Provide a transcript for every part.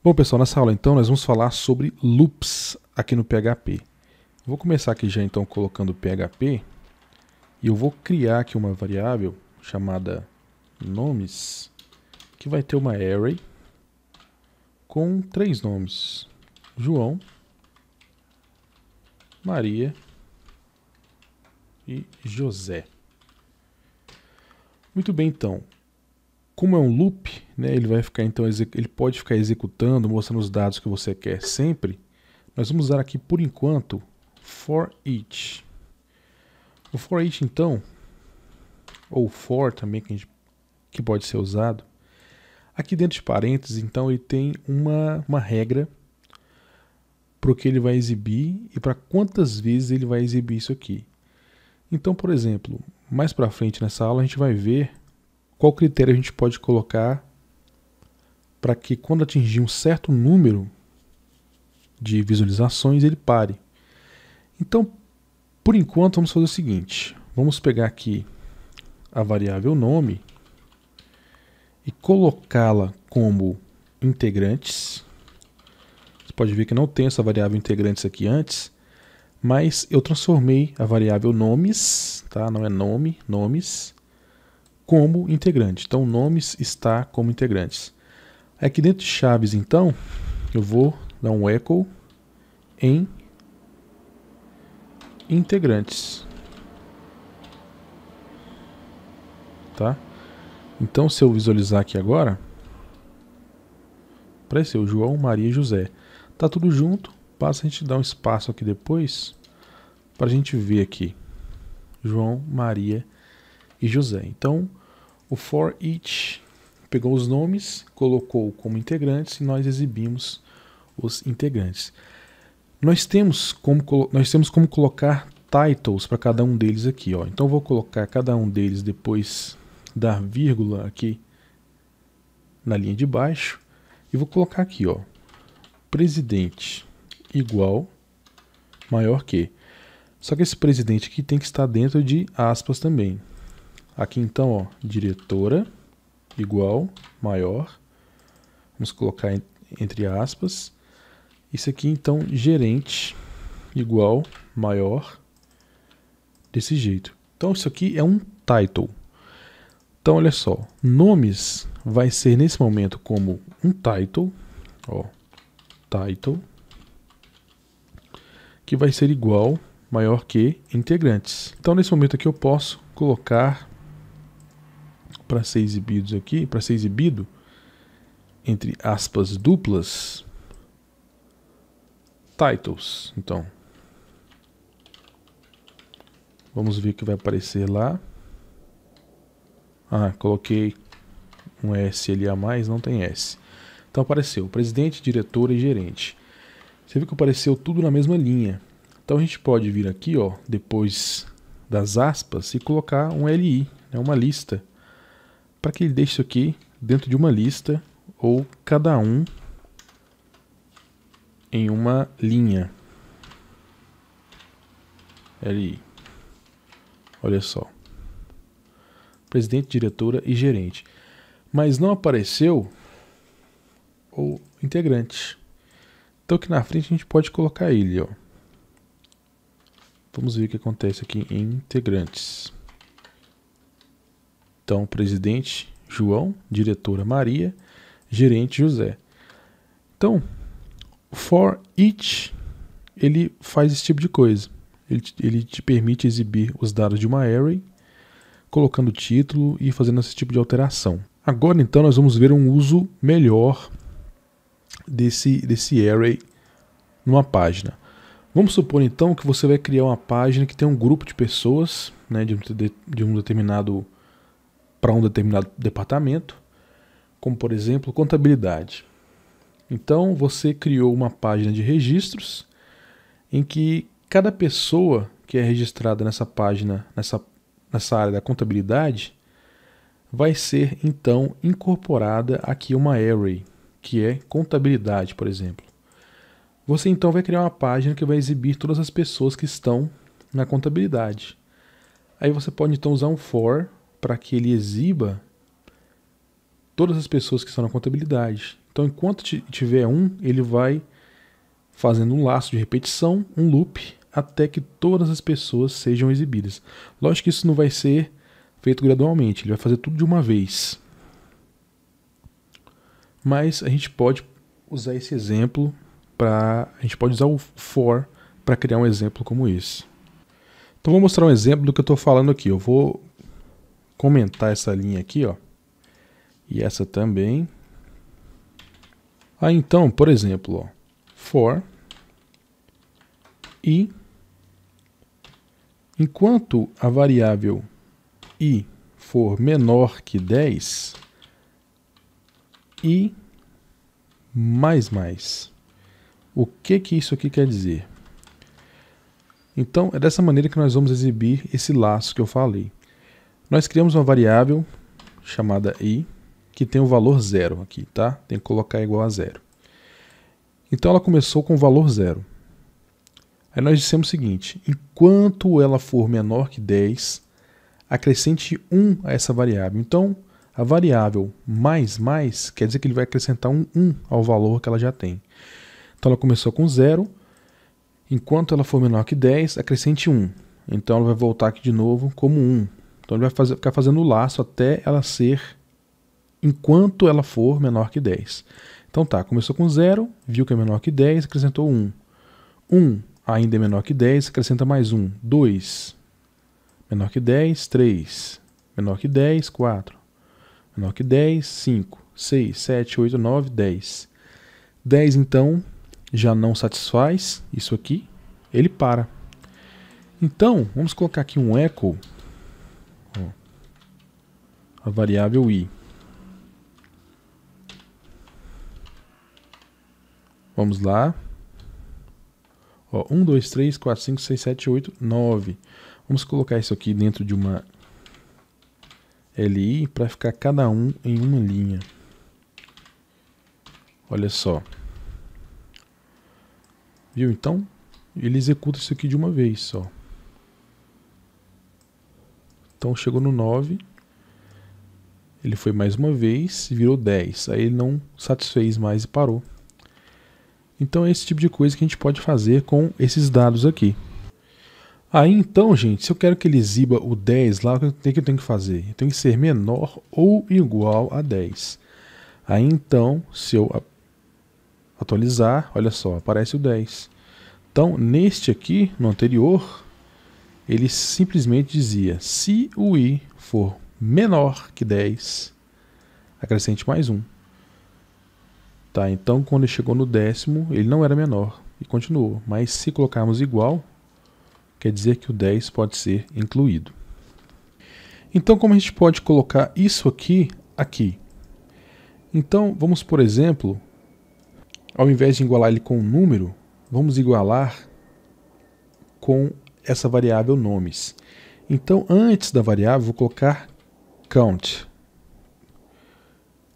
Bom, pessoal, nessa aula então nós vamos falar sobre loops aqui no PHP. Vou começar aqui já então colocando PHP e eu vou criar aqui uma variável chamada nomes, que vai ter uma array com 3 nomes: João, Maria e José. Muito bem, então. Como é um loop, né, ele pode ficar executando, mostrando os dados que você quer sempre. Nós vamos usar aqui, por enquanto, for each. O for each, então, ou for também, que pode ser usado. Aqui dentro de parênteses, então, ele tem uma regra para o que ele vai exibir e para quantas vezes ele vai exibir isso aqui. Então, por exemplo, mais para frente nessa aula a gente vai ver qual critério a gente pode colocar para que quando atingir um certo número de visualizações ele pare. Então, por enquanto, vamos fazer o seguinte. Vamos pegar aqui a variável nome e colocá-la como integrantes. Você pode ver que não tem essa variável integrantes aqui antes, mas eu transformei a variável nomes, tá? Não é nome, nomes, como integrante. Então, nomes está como integrantes. Aqui dentro de chaves, então, eu vou dar um echo em integrantes. Tá? Então, se eu visualizar aqui agora, apareceu João, Maria e José. Tá tudo junto, basta a gente dar um espaço aqui depois para a gente ver aqui. João, Maria e José. Então, o for each pegou os nomes, colocou como integrantes e nós exibimos os integrantes. Nós temos como colocar titles para cada um deles aqui, ó. Então, eu vou colocar cada um deles depois da vírgula aqui na linha de baixo e vou colocar aqui, ó, presidente igual maior que. Só que esse presidente aqui tem que estar dentro de aspas também. Aqui então, ó, diretora igual maior, vamos colocar entre aspas. Isso aqui então, gerente igual maior, desse jeito. Então isso aqui é um title. Então olha só, nomes vai ser nesse momento como um title, ó, title, que vai ser igual maior que integrantes. Então nesse momento aqui eu posso colocar para ser exibidos aqui, para ser exibido entre aspas duplas, titles. Então vamos ver o que vai aparecer lá. Coloquei um S ali a mais, não tem S. Então apareceu presidente, diretora e gerente. Você viu que apareceu tudo na mesma linha. Então a gente pode vir aqui, ó, depois das aspas e colocar um LI, né, uma lista, para que ele deixe isso aqui dentro de uma lista ou cada um em uma linha. LI. Olha só. Presidente, diretora e gerente. Mas não apareceu o integrante. Então aqui na frente a gente pode colocar ele, ó. Vamos ver o que acontece aqui em integrantes. Então, presidente João, diretora Maria, gerente José. Então, o for each, ele faz esse tipo de coisa. Ele te permite exibir os dados de uma array, colocando o título e fazendo esse tipo de alteração. Agora, então, nós vamos ver um uso melhor desse array numa página. Vamos supor, então, que você vai criar uma página que tem um grupo de pessoas, né, para um determinado departamento, como, por exemplo, contabilidade. Então, você criou uma página de registros em que cada pessoa que é registrada nessa página, nessa área da contabilidade, vai ser então incorporada aqui uma array, que é contabilidade, por exemplo. Você então vai criar uma página que vai exibir todas as pessoas que estão na contabilidade. Aí você pode então usar um for para que ele exiba todas as pessoas que estão na contabilidade. Então, enquanto tiver um, ele vai fazendo um laço de repetição, um loop, até que todas as pessoas sejam exibidas. Lógico que isso não vai ser feito gradualmente, ele vai fazer tudo de uma vez. Mas a gente pode usar esse exemplo a gente pode usar o for para criar um exemplo como esse. Então vou mostrar um exemplo do que eu estou falando aqui. Eu vou comentar essa linha aqui, ó, e essa também. Então, por exemplo, ó, for i, enquanto a variável i for menor que 10, i mais. O que isso aqui quer dizer? Então, é dessa maneira que nós vamos exibir esse laço que eu falei. Nós criamos uma variável chamada i, que tem o valor 0 aqui, tá? Tem que colocar igual a 0. Então, ela começou com o valor 0. Aí nós dissemos o seguinte: enquanto ela for menor que 10, acrescente 1 a essa variável. Então, a variável mais quer dizer que ele vai acrescentar um 1 ao valor que ela já tem. Então, ela começou com 0. Enquanto ela for menor que 10, acrescente 1. Então, ela vai voltar aqui de novo como 1. Então, ele vai ficar fazendo o laço até ela ser enquanto ela for menor que 10. Então, tá, começou com 0, viu que é menor que 10, acrescentou 1. 1 ainda é menor que 10, acrescenta mais 1. 2, menor que 10, 3, menor que 10, 4, menor que 10, 5, 6, 7, 8, 9, 10. 10, então, já não satisfaz isso aqui, ele para. Então, vamos colocar aqui um echo, ó, a variável i. Vamos lá. Ó, 1, 2, 3, 4, 5, 6, 7, 8, 9. Vamos colocar isso aqui dentro de uma li para ficar cada um em uma linha. Olha só. Viu? Então, ele executa isso aqui de uma vez só. Então, chegou no 9. Ele foi mais uma vez e virou 10. Aí ele não satisfez mais e parou. Então, é esse tipo de coisa que a gente pode fazer com esses dados aqui. Aí, então, gente, se eu quero que ele exiba o 10 lá, o que eu tenho que fazer? Eu tenho que ser menor ou igual a 10. Aí, então, se eu atualizar, olha só, aparece o 10. Então, neste aqui, no anterior, ele simplesmente dizia: se o i for menor que 10, acrescente mais 1. Tá, então, quando ele chegou no 10º, ele não era menor e continuou. Mas se colocarmos igual, quer dizer que o 10 pode ser incluído. Então, como a gente pode colocar isso aqui? Então, vamos, por exemplo, ao invés de igualar ele com um número, vamos igualar com essa variável nomes. Então, antes da variável, vou colocar count.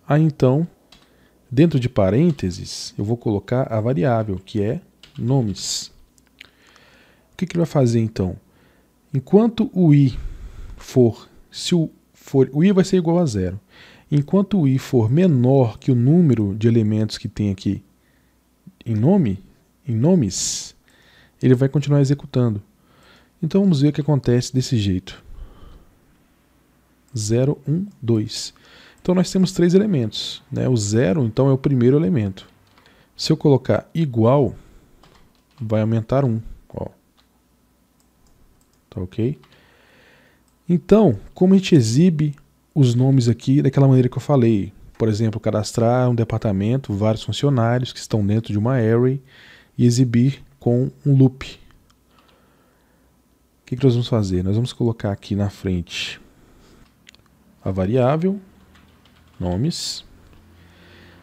Aí, então, dentro de parênteses, eu vou colocar a variável, que é nomes. O que ele vai fazer, então? Enquanto o i for, o i vai ser igual a 0. Enquanto o i for menor que o número de elementos que tem aqui em nomes, ele vai continuar executando. Então vamos ver o que acontece desse jeito. 0, 1, 2. Então nós temos 3 elementos, né? O 0, então, é o primeiro elemento. Se eu colocar igual, vai aumentar 1. Ó. Tá ok? Então, como a gente exibe os nomes aqui daquela maneira que eu falei? Por exemplo, cadastrar um departamento, vários funcionários que estão dentro de uma array e exibir com um loop. O que nós vamos fazer? Nós vamos colocar aqui na frente a variável nomes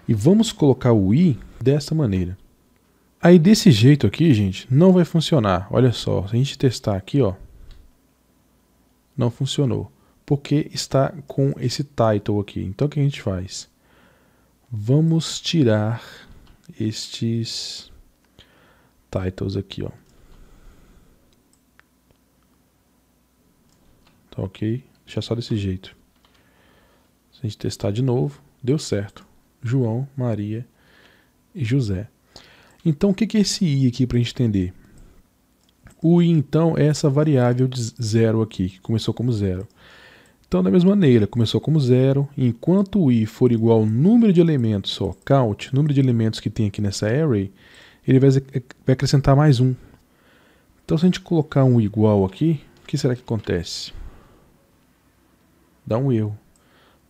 e vamos colocar o i dessa maneira. Aí desse jeito aqui, gente, não vai funcionar. Olha só, se a gente testar aqui, ó, não funcionou, porque está com esse title aqui. Então o que a gente faz? Vamos tirar estes titles aqui, ó. Tá ok? Deixar só desse jeito. Se a gente testar de novo, deu certo. João, Maria e José. Então, o que é esse i aqui para a gente entender? O i, então, é essa variável de 0 aqui, que começou como 0. Então, da mesma maneira, começou como 0, enquanto o i for igual ao número de elementos, ó, count, número de elementos que tem aqui nessa array, ele vai acrescentar mais 1. Então, se a gente colocar um igual aqui, o que será que acontece? Dá um erro,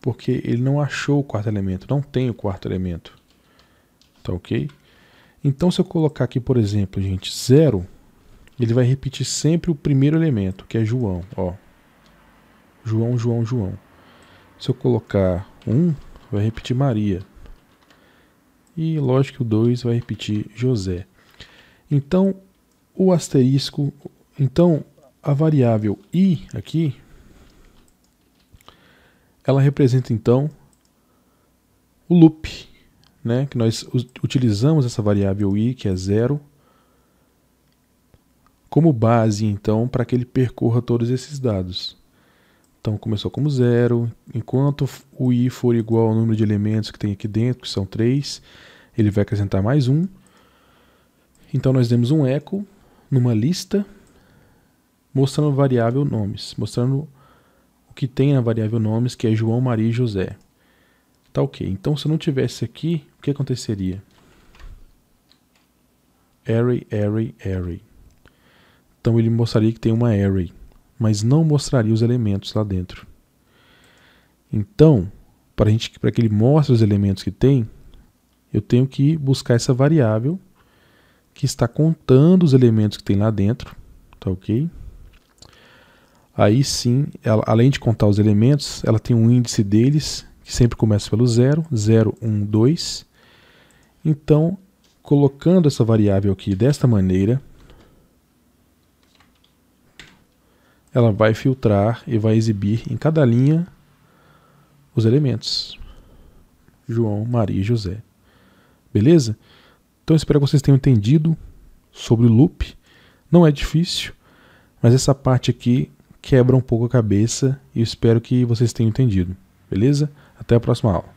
porque ele não achou o quarto elemento, não tem o quarto elemento. Tá ok? Então, se eu colocar aqui, por exemplo, gente, 0, ele vai repetir sempre o primeiro elemento, que é João, ó. João, João, João. Se eu colocar 1, vai repetir Maria. E lógico que o 2 vai repetir José. Então, o asterisco, então a variável i aqui, ela representa então o loop, né? Que nós utilizamos essa variável i, que é 0, como base então para que ele percorra todos esses dados. Então começou como 0, enquanto o i for igual ao número de elementos que tem aqui dentro, que são 3, ele vai acrescentar mais 1. Então nós demos um echo numa lista mostrando a variável nomes, mostrando o que tem na variável nomes, que é João, Maria e José. Tá ok. Então se eu não tivesse aqui, o que aconteceria? Array, array, array. Então ele mostraria que tem uma array, mas não mostraria os elementos lá dentro. Então, para que ele mostre os elementos que tem, eu tenho que buscar essa variável que está contando os elementos que tem lá dentro, tá ok? Aí sim, além de contar os elementos, ela tem um índice deles, que sempre começa pelo 0, 0, 1, 2. Então, colocando essa variável aqui desta maneira, ela vai filtrar e vai exibir em cada linha os elementos. João, Maria e José. Beleza? Então eu espero que vocês tenham entendido sobre o loop. Não é difícil, mas essa parte aqui quebra um pouco a cabeça e eu espero que vocês tenham entendido. Beleza? Até a próxima aula.